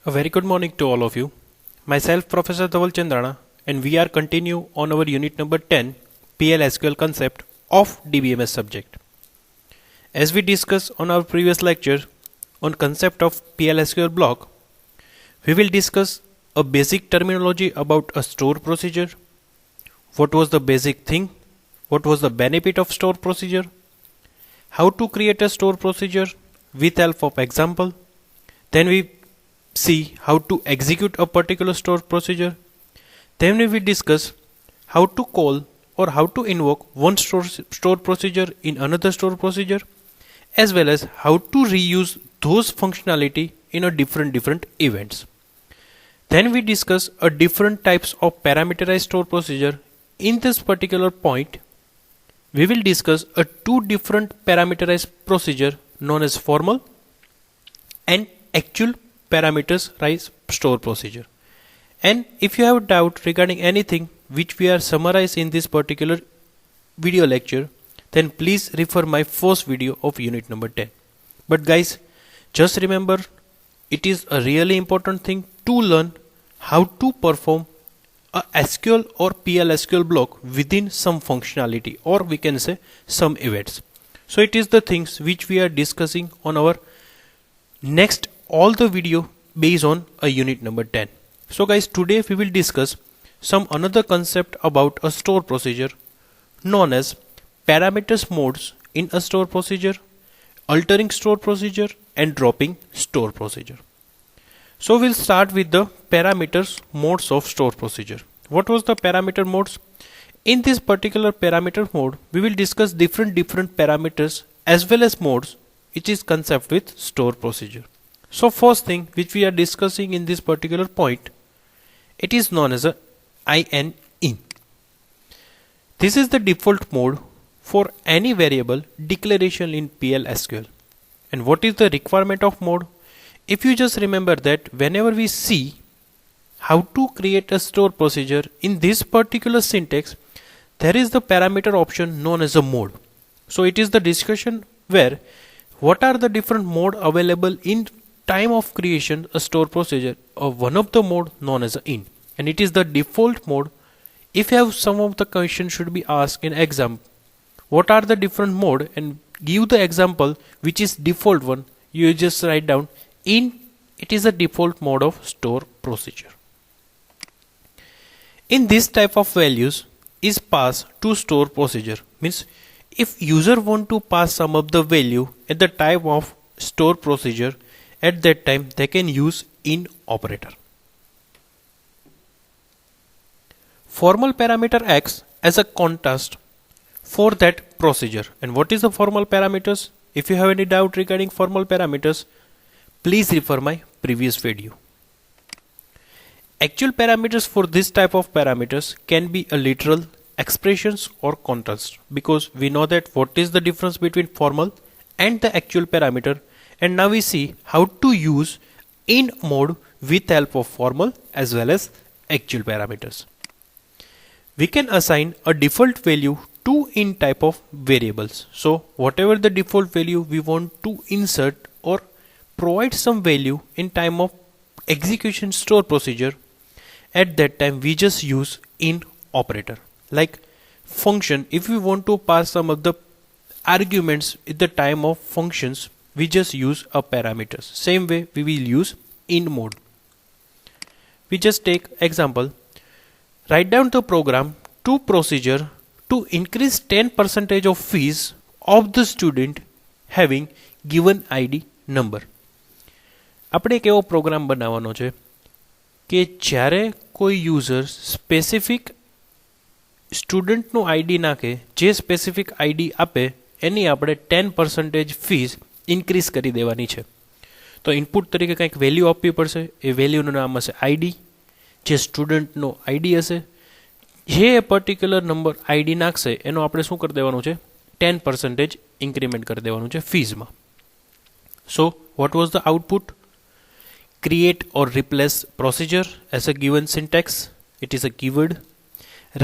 A very good morning to all of you. Myself, Professor Dhaval Chandarana, and we are continue on our unit number 10, PL/SQL concept of DBMS subject. As we discussed on our previous lecture on concept of PL/SQL block, we will discuss a basic terminology about a store procedure. What was the basic thing? What was the benefit of store procedure? How to create a store procedure with help of example. Then we see how to execute a particular store procedure. Then we will discuss how to call or how to invoke one store procedure in another store procedure, as well as how to reuse those functionality in a different events. Then we discuss a different types of parameterized store procedure. In this particular point, we will discuss a two different parameterized procedure known as formal and actual parameterized store procedure. And if you have doubt regarding anything which we are summarized in this particular video lecture, then please refer my first video of unit number 10. But guys, just remember, it is a really important thing to learn how to perform a SQL or PL/SQL block within some functionality, or we can say some events. So it is the things which we are discussing on our next all the video based on a unit number 10. So guys, today we will discuss some another concept about a store procedure known as parameters modes in a store procedure, altering store procedure and dropping store procedure. So we'll start with the parameters modes of store procedure. What was the parameter modes? In this particular parameter mode, we will discuss different parameters as well as modes, which is concept with store procedure. So first thing which we are discussing in this particular point, it is known as a in. This is the default mode for any variable declaration in PL/SQL. And what is the requirement of mode? If you just remember that whenever we see how to create a store procedure in this particular syntax, there is the parameter option known as a mode. So it is the discussion where what are the different mode available in time of creation a store procedure, or one of the mode known as in, and it is the default mode. If you have some of the questions should be asked in exam, what are the different mode, and give the example which is default one, you just write down in. It is a default mode of store procedure. In this type of values is passed to store procedure, means if user want to pass some of the value at the type of store procedure, at that time they can use in operator. Formal parameter acts as a context for that procedure. And what is the formal parameters? If you have any doubt regarding formal parameters, please refer my previous video. Actual parameters for this type of parameters can be a literal expressions or context, because we know that what is the difference between formal and the actual parameter. And now we see how to use in mode with help of formal as well as actual parameters. We can assign a default value to in type of variables. So whatever the default value we want to insert or provide some value in time of execution store procedure, at that time we just use in operator. Like function, if we want to pass some of the arguments at the time of functions, we just use a parameters. Same way we will use in mode. We just take example. Write down the program to procedure to increase 10% of fees of the student having given ID number. આપણે એક એવો programme બનાવવાનો છે કે જ્યારે કોઈ user specific સ્ટુડન્ટનું ID નાખે, જે સ્પેસિફિક આઈડી આપે એની આપણે 10% ફીસ ઇન્ક્રીઝ કરી દેવાની છે. તો ઇનપુટ તરીકે કંઈક વેલ્યુ આપવી પડશે. એ વેલ્યુનું નામ હશે આઈડી, જે સ્ટુડન્ટનો આઈડી હશે. જે પર્ટિક્યુલર નંબર આઈડી નાખશે એનો આપણે શું કરી દેવાનું છે, 10% ઇન્ક્રીમેન્ટ કરી દેવાનું છે ફીઝમાં. So what was the output? Create or replace procedure as a given syntax, it is a keyword.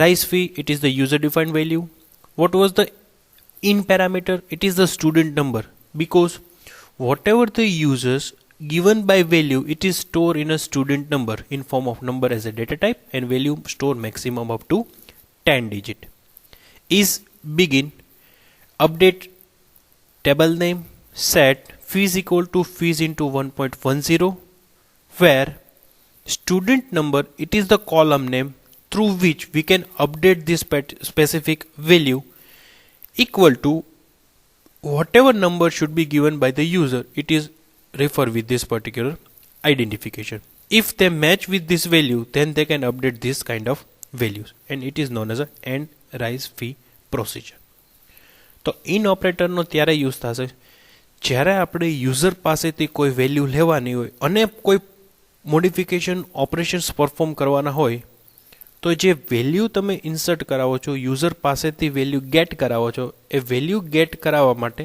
Rise fee, it is the user defined value. What was the in parameter? It is the student number, because whatever the users given by value, it is stored in a student number in form of number as a data type and value store maximum up to 10 digit. Is begin update table name set fees equal to fees into 1.10, where student number, it is the column name through which we can update this specific value, equal to whatever number should be given by the user. It is refer with this particular identification. If they match with this value, then they can update this kind of values, and it is known as a end rise fee procedure. તો in ઓપરેટરનો ત્યારે use થશે જ્યારે આપણે user પાસેથી કોઈ value લેવાની હોય અને કોઈ મોડિફિકેશન ઓપરેશન્સ પરફોર્મ કરવાના હોય, તો જે વેલ્યુ તમે ઇન્સર્ટ કરાવો છો, યુઝર પાસેથી વેલ્યુ ગેટ કરાવો છો, એ વેલ્યુ ગેટ કરાવવા માટે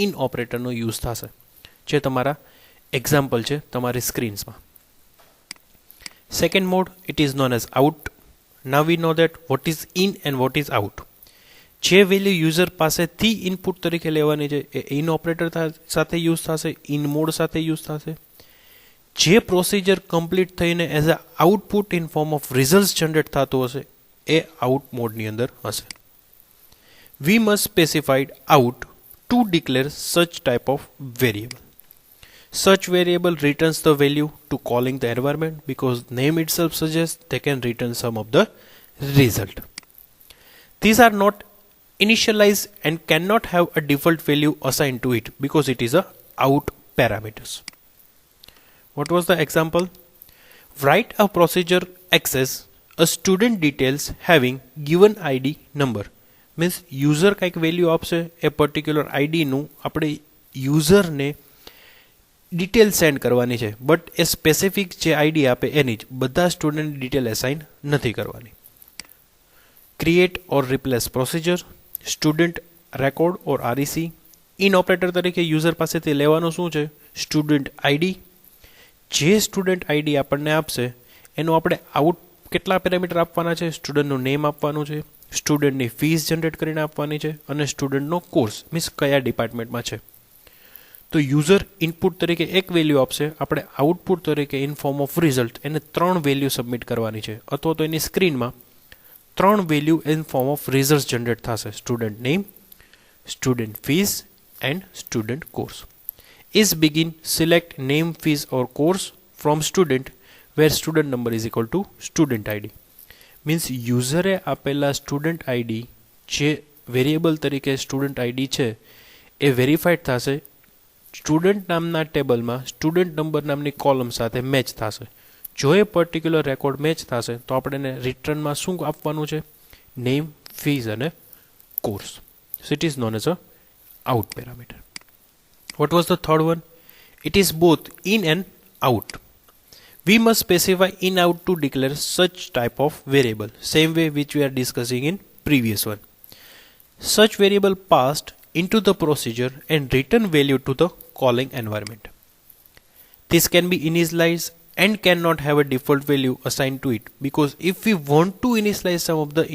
ઇન ઓપરેટરનો યુઝ થશે, જે તમારા એક્ઝામ્પલ છે તમારી સ્ક્રીન્સમાં. Second mode, it is known as out. Now we know that what is in and what is out. જે વેલ્યુ યુઝર પાસેથી ઇનપુટ તરીકે લેવાની છે એ ઇન ઓપરેટર સાથે યુઝ થશે, ઇન મોડ સાથે યુઝ થશે. જે પ્રોસિજર કમ્પ્લીટ થઈને as a output in form of result generate થતું હશે એ આઉટ મોડની અંદર હશે. We must specified out to declare such type of variable. Such variable returns the value to calling the environment because name itself suggests they can return some of the result. These are not initialized and cannot have a default value assigned to it because it is a out parameters. What was the example? Write a procedure access a student details having given ID number. Means user કાંઈક value આપશે, એ particular ID નું આપણે user ને detail send કરવાની છે, but A specific જે ID આપે એની જ, બધા સ્ટુડન્ટ ડિટેલ એસાઇન નથી કરવાની. Create or replace procedure, student record or REC. In operator તરીકે યુઝર પાસેથી લેવાનું શું છે? Student ID. જે સ્ટુડન્ટ આઈડી આપણને આપશે એનું આપણે આઉટ કેટલા પેરામીટર આપવાના છે? સ્ટુડન્ટનું નેમ આપવાનું છે, સ્ટુડન્ટની ફીસ જનરેટ કરીને આપવાની છે, અને સ્ટુડન્ટનો કોર્સ મીન્સ કયા ડિપાર્ટમેન્ટમાં છે. તો યુઝર ઇનપુટ તરીકે એક વેલ્યુ આપશે, આપણે આઉટપુટ તરીકે ઇન ફોર્મ ઓફ રિઝલ્ટ એને 3 વેલ્યુ સબમિટ કરવાની છે, અથવા તો એની સ્ક્રીનમાં 3 value in form of result generate થશે: student name, student fees and student course. Is begin select name, fees or course from student where student number is equal to student ID. Means યુઝરે આપેલા student ID જે variable તરીકે student ID છે એ verified થશે student નામના ટેબલમાં student number નામની કોલમ સાથે મેચ થશે. જો એ પર્ટિક્યુલર રેકોર્ડ મેચ થશે તો આપણે એને રિટર્નમાં શું આપવાનું છે? નેમ, ફીસ અને course. So it is known as a out parameter. Vote was the third one? It is both in and out. We must specify in out to declare such type of variable, same way which we are discussing in previous one. Such variable passed into the procedure and return value to the calling environment. This can be initialized and cannot have a default value assigned to it, because if we want to initialize some of the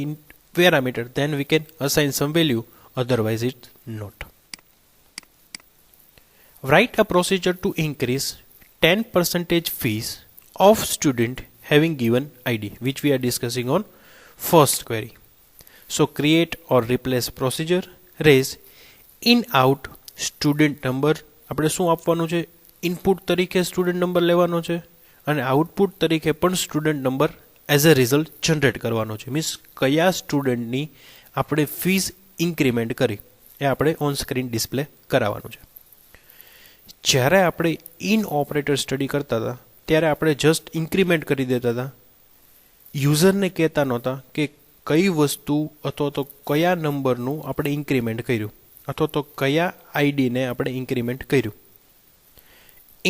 parameter, then we can assign some value, otherwise it's not. Write a procedure to increase 10% fees of student having given ID, which we are discussing on first query. So create or replace procedure, raise in out student number. આપણે શું આપવાનું છે? Input તરીકે student number લેવાનો છે અને output તરીકે પણ student number as a result generate કરવાનો છે. મીન્સ કયા સ્ટુડન્ટની આપણે ફીસ ઇન્ક્રીમેન્ટ કરી એ આપણે ઓન સ્ક્રીન ડિસ્પ્લે કરાવવાનું છે. જ્યારે આપણે ઇન ઓપરેટર સ્ટડી કરતા હતા ત્યારે આપણે જસ્ટ ઇન્ક્રીમેન્ટ કરી દેતા હતા, યુઝરને કહેતા નહોતા કે કઈ વસ્તુ અથવા તો કયા નંબરનું આપણે ઇન્ક્રીમેન્ટ કર્યું અથવા તો કયા આઈડીને આપણે ઇન્ક્રીમેન્ટ કર્યું.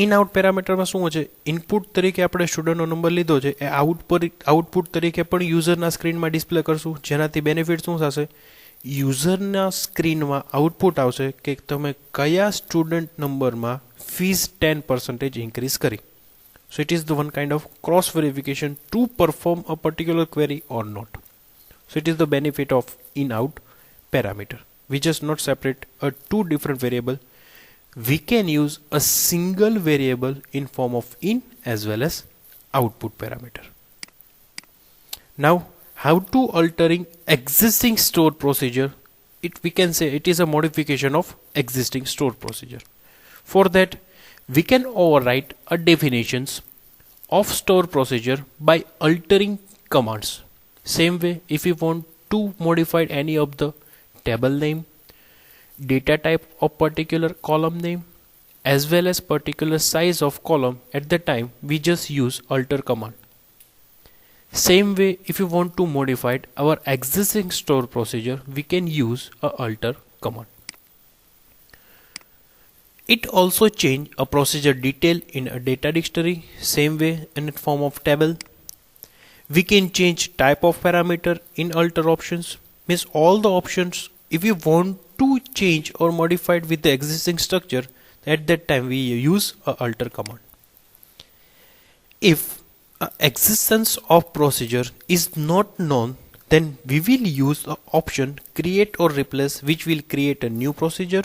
ઇન આઉટ પેરામીટરમાં શું છે? ઇનપુટ તરીકે આપણે સ્ટુડન્ટનો નંબર લીધો છે, એ આઉટપુટ તરીકે પણ યુઝરના સ્ક્રીનમાં ડિસ્પ્લે કરશું, જેનાથી બેનિફિટ શું થશે? યુઝરના સ્ક્રીનમાં આઉટપુટ આવશે કે તમે કયા સ્ટુડન્ટ નંબરમાં ફીસ 10% ઇન્ક્રીઝ કરી. So it is the one kind of cross verification to perform a particular query or not. So it is the benefit of in out parameter. We just not separate a two different variable, we can use a single variable in form of in as well as output parameter. Now, how to altering existing stored procedure? We can say it is a modification of existing stored procedure. For that, we can overwrite a definitions of stored procedure by altering commands. Same way, if we want to modify any of the table name, data type of particular column name, as well as particular size of column, at the time we just use alter command. Same way, if you want to modify our existing store procedure, we can use a alter command. It also change a procedure detail in a data dictionary, same way in form of table. We can change type of parameter in alter options, means all the options if you want to change or modify it with the existing structure, at that time we use a alter command. If existence of procedure is not known, then we will use the option create or replace, which will create a new procedure.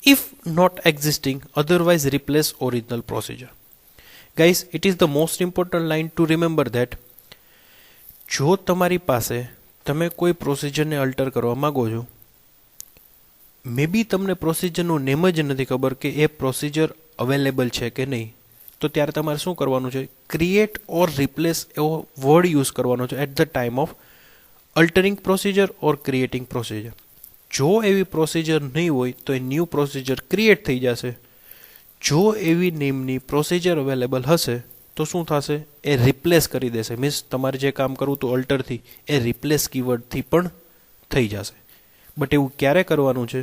If not existing, otherwise replace original procedure. Guys, it is the most important line to remember that જો તમારી પાસે તમે કોઈ પ્રોસિજરને alter કરવા માંગો છો, મે બી તમને પ્રોસિજરનું name જ નથી ખબર કે એ પ્રોસિજર અવેલેબલ છે કે નહીં, તો ત્યારે તમારે શું કરવાનું છે? ક્રિએટ ઓર રિપ્લેસ એવો વર્ડ યુઝ કરવાનો છે at the time of altering procedure or creating procedure. જો એવી પ્રોસિજર નહીં હોય તો એ ન્યૂ પ્રોસિજર ક્રિએટ થઈ જશે. જો એવી નેમની પ્રોસિજર અવેલેબલ હશે તો શું થશે? એ રિપ્લેસ કરી દેશે. મીન્સ તમારે જે કામ કરવું હતું અલ્ટરથી, એ રિપ્લેસ કીવર્ડથી પણ થઈ જશે. બટ એવું ક્યારે કરવાનું છે?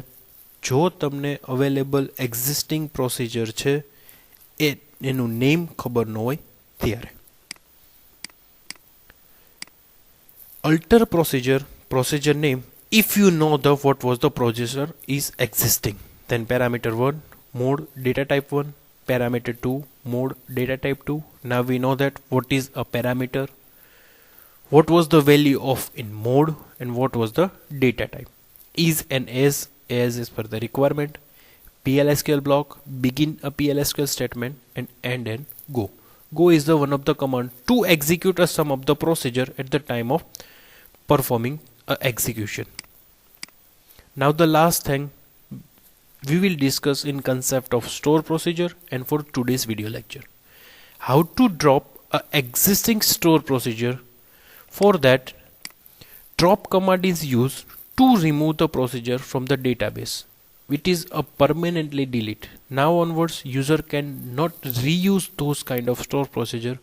જો તમને અવેલેબલ એક્ઝિસ્ટિંગ પ્રોસિજર છે એનું નેમ ખબર ન હોય ત્યારે. Alter procedure name if you know what was the procedure is existing. Then parameter 1 mode data type 1, parameter 2 mode data type 2. Now we know that what is a parameter, what was the value of in mode, and what was the data type. Is and as is per the requirement. PLSQL block, begin a PLSQL statement, and end and go. Go is the one of the command to execute a sum of the procedure at the time of performing a execution. Now the last thing we will discuss in concept of store procedure, and for today's video lecture, how to drop a existing store procedure. For that, drop command is used to remove the procedure from the database, which is a permanently delete. Now onwards, user can not reuse those kind of store procedure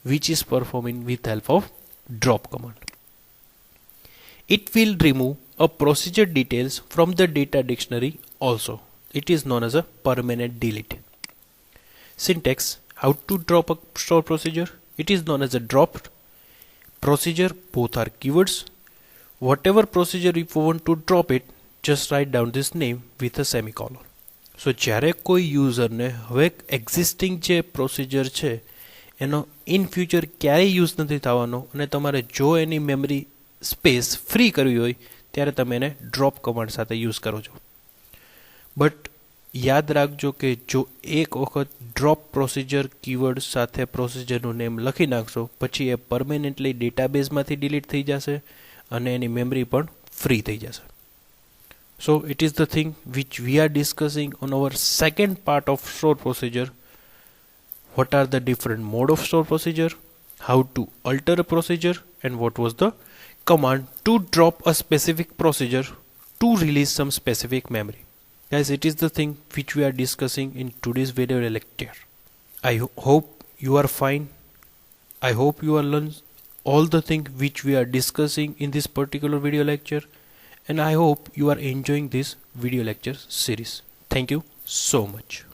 which is performing with help of drop command. It will remove a procedure details from the data dictionary also. It is known as a permanent delete. Syntax: how to drop a store procedure? It is known as a drop procedure. Both are keywords. Whatever procedure if you want to drop it, just write down this name with a semicolon. So જ્યારે કોઈ યુઝરને હવે existing જે procedure છે એનો in future ક્યારેય use નથી થવાનો, અને તમારે જો એની મેમરી સ્પેસ ફ્રી કરવી હોય ત્યારે તમે એને ડ્રોપ કમાન્ડ સાથે યુઝ કરો છો. બટ યાદ રાખજો કે જો એક વખત ડ્રોપ પ્રોસિજર કીવર્ડ સાથે પ્રોસિજરનું નેમ લખી નાખશો, પછી એ પરમેનન્ટલી ડેટાબેઝમાંથી ડિલીટ થઈ જશે અને એની મેમરી પણ ફ્રી થઈ જશે. So it is the thing which we are discussing on our second part of store procedure. What are the different mode of store procedure, how to alter a procedure, and what was the command to drop a specific procedure to release some specific memory. Guys, it is the thing which we are discussing in today's video lecture. I hope you are fine. I hope you are learned all the things which we are discussing in this particular video lecture. And I hope you are enjoying this video lecture series. Thank you so much.